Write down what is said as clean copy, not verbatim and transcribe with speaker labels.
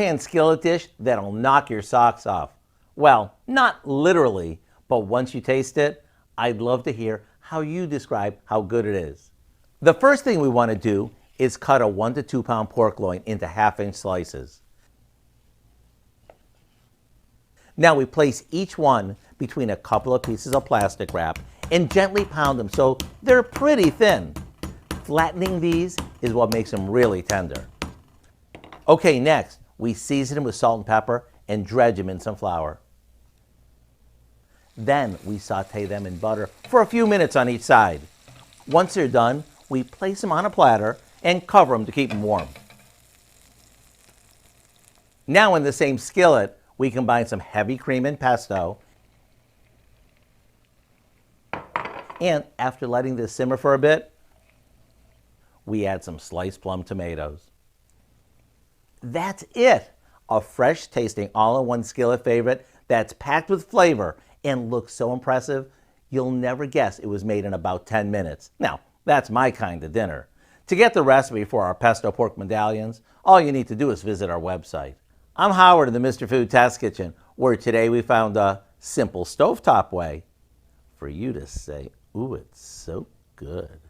Speaker 1: Pan skillet dish that'll knock your socks off. Well, not literally, but once you taste it, I'd love to hear how you describe how good it is. The first thing we want to do is cut a 1 to 2 pound pork loin into half-inch slices. Now we place each one between a couple of pieces of plastic wrap and gently pound them so they're pretty thin. Flattening these is what makes them really tender. Okay, next, we season them with salt and pepper and dredge them in some flour. Then we saute them in butter for a few minutes on each side. Once they're done, we place them on a platter and cover them to keep them warm. Now in the same skillet, we combine some heavy cream and pesto. And after letting this simmer for a bit, we add some sliced plum tomatoes. That's it! A fresh tasting all-in-one skillet favorite that's packed with flavor and looks so impressive, you'll never guess it was made in about 10 minutes. Now, that's my kind of dinner. To get the recipe for our pesto pork medallions, all you need to do is visit our website. I'm Howard in the Mr. Food Test Kitchen, where today we found a simple stovetop way for you to say, ooh, it's so good.